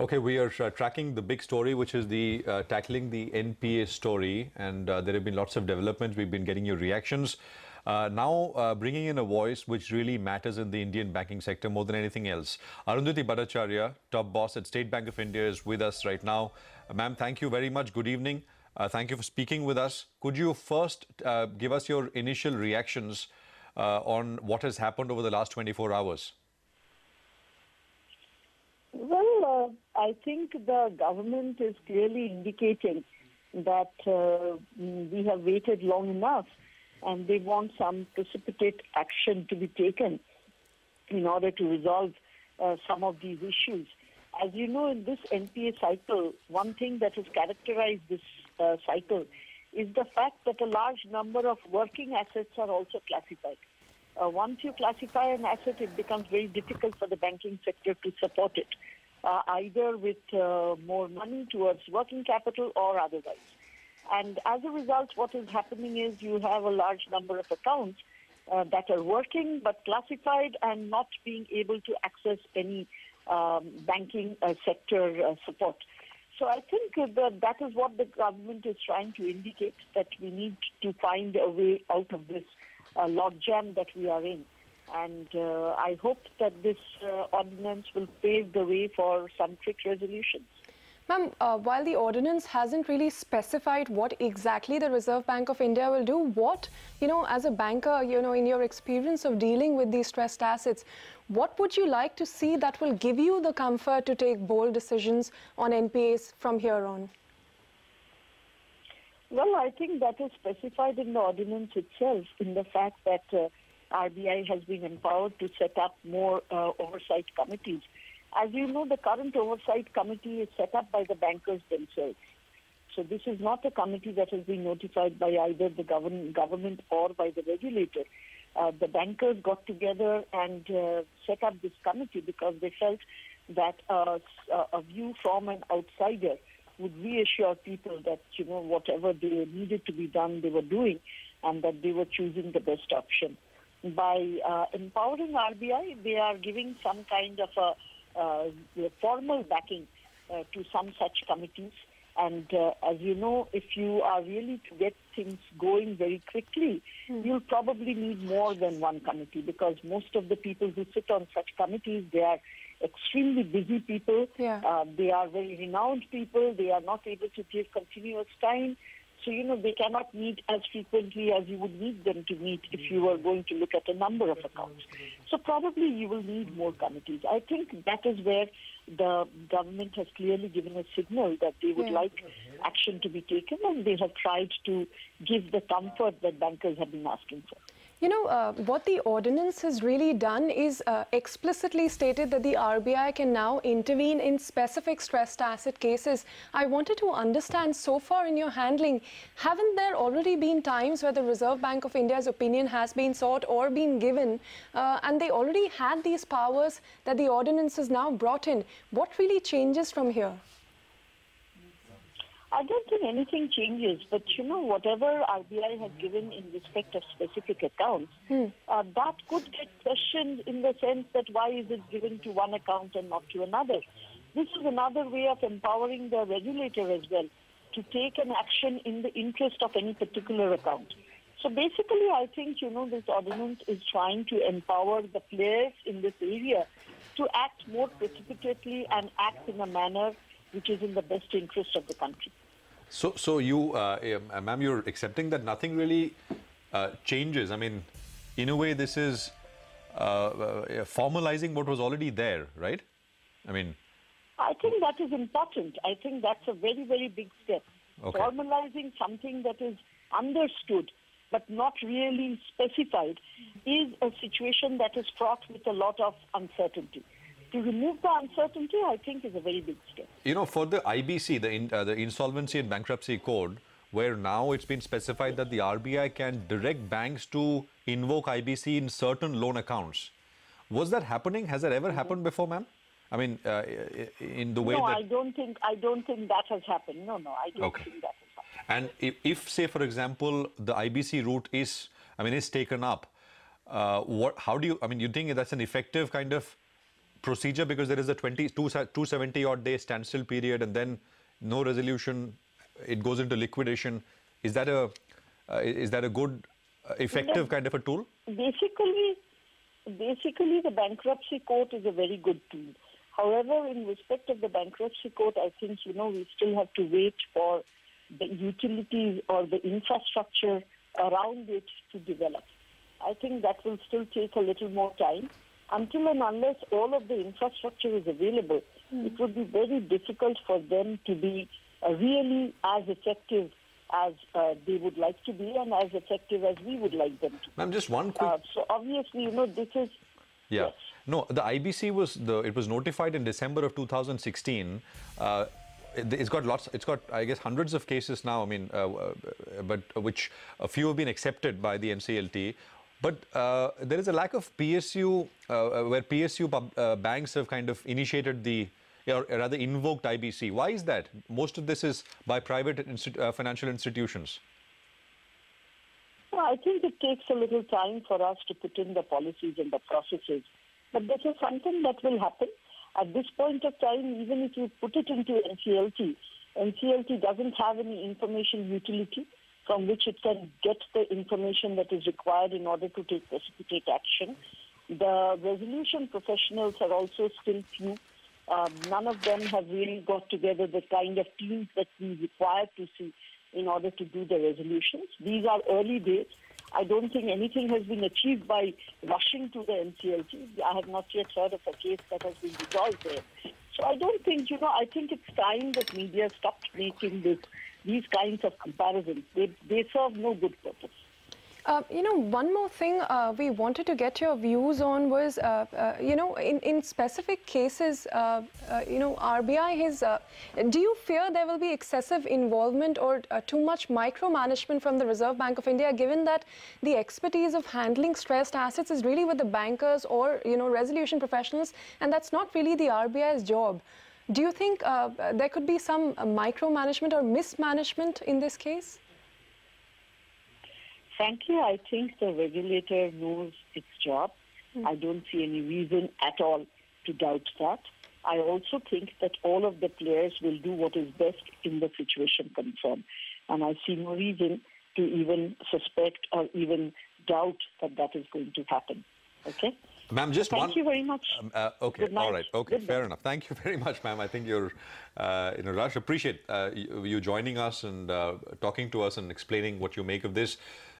Okay, we are tracking the big story, which is the tackling the NPA story, and there have been lots of developments. We've been getting your reactions. Now, bringing in a voice which really matters in the Indian banking sector more than anything else. Arundhati Bhattacharya, top boss at State Bank of India, is with us right now. Ma'am, thank you very much. Good evening. Thank you for speaking with us. Could you first give us your initial reactions on what has happened over the last 24 hours? Well, I think the government is clearly indicating that we have waited long enough and they want some precipitate action to be taken in order to resolve some of these issues. As you know, in this NPA cycle, one thing that has characterized this cycle is the fact that a large number of working assets are also classified. Once you classify an asset, it becomes very difficult for the banking sector to support it, either with more money towards working capital or otherwise. And as a result, what is happening is you have a large number of accounts that are working but classified and not being able to access any banking sector support. So I think that is what the government is trying to indicate, that we need to find a way out of this logjam that we are in. And I hope that this ordinance will pave the way for some quick resolutions. Ma'am, while the ordinance hasn't really specified what exactly the Reserve Bank of India will do, what, as a banker, in your experience of dealing with these stressed assets, what would you like to see that will give you the comfort to take bold decisions on NPAs from here on? Well, I think that is specified in the ordinance itself, in the fact that RBI has been empowered to set up more oversight committees. As you know, the current oversight committee is set up by the bankers themselves. So this is not a committee that has been notified by either the government or by the regulator. The bankers got together and set up this committee because they felt that a view from an outsider would reassure people that, whatever they needed to be done, they were doing, and that they were choosing the best option. By empowering RBI, they are giving some kind of a formal backing to some such committees. And as you know, if you are really to get things going very quickly, you'll probably need more than one committee, because most of the people who sit on such committees, they are extremely busy people. Yeah. They are very renowned people. They are not able to give continuous time. So, they cannot meet as frequently as you would need them to meet if you were going to look at a number of accounts. So probably you will need more committees. I think that is where the government has clearly given a signal that they would like action to be taken, and they have tried to give the comfort that bankers have been asking for. What the ordinance has really done is explicitly stated that the RBI can now intervene in specific stressed asset cases. I wanted to understand, so far in your handling, haven't there already been times where the Reserve Bank of India's opinion has been sought or been given, and they already had these powers that the ordinance has now brought in? What really changes from here? I don't think anything changes, but whatever RBI has given in respect of specific accounts, that could get questioned in the sense that why is it given to one account and not to another? This is another way of empowering the regulator as well to take an action in the interest of any particular account. So basically, I think, this ordinance is trying to empower the players in this area to act more precipitately and act in a manner which is in the best interest of the country. So you, ma'am, you're accepting that nothing really changes. I mean, in a way, this is formalizing what was already there, right? I think that is important. I think that's a very, very big step. Okay. Formalizing something that is understood but not really specified is a situation that is fraught with a lot of uncertainty. To remove the uncertainty, I think, is a very big step. For the IBC, the Insolvency and Bankruptcy Code, where now it's been specified that the RBI can direct banks to invoke IBC in certain loan accounts. Was that happening? Has that ever happened before, ma'am? In the way no, that... I don't think that has happened. No, I don't think that has happened. And if, say, for example, the IBC route is taken up, how do you, you think that's an effective kind of procedure because there is a 270 odd day standstill period and then no resolution, it goes into liquidation. Is that a good, effective kind of a tool? Basically, the bankruptcy court is a very good tool. However, in respect of the bankruptcy court, I think, we still have to wait for the utilities or the infrastructure around it to develop. I think that will still take a little more time. Until and unless all of the infrastructure is available, it would be very difficult for them to be really as effective as they would like to be and as effective as we would like them to be. Ma'am, just one quick... so obviously, this is... Yeah. Yes. No, the IBC it was notified in December of 2016. It's got I guess hundreds of cases now. I mean, but which a few have been accepted by the NCLT. But there is a lack of PSU where PSU banks have kind of initiated or rather invoked IBC. Why is that? Most of this is by private financial institutions. Well, I think it takes a little time for us to put in the policies and the processes. But this is something that will happen. At this point of time, even if you put it into NCLT doesn't have any information utility from which it can get the information that is required in order to take precipitate action. The resolution professionals are also still few. None of them have really got together the kind of teams that we require to see in order to do the resolutions. These are early days. I don't think anything has been achieved by rushing to the NCLT. I have not yet heard of a case that has been resolved there. So I don't think, I think it's time that media stopped making these kinds of comparisons. They serve no good purpose. One more thing we wanted to get your views on was, in specific cases, RBI has, do you fear there will be excessive involvement or too much micromanagement from the Reserve Bank of India, given that the expertise of handling stressed assets is really with the bankers or, resolution professionals, and that's not really the RBI's job? Do you think there could be some micromanagement or mismanagement in this case? Frankly, I think the regulator knows its job. I don't see any reason at all to doubt that. I also think that all of the players will do what is best in the situation concerned. And I see no reason to even suspect or even doubt that that is going to happen. Okay? Ma'am, just one... Thank you very much. Okay, all right. Okay, fair enough. Thank you very much, ma'am. I think you're in a rush. Appreciate you joining us and talking to us and explaining what you make of this.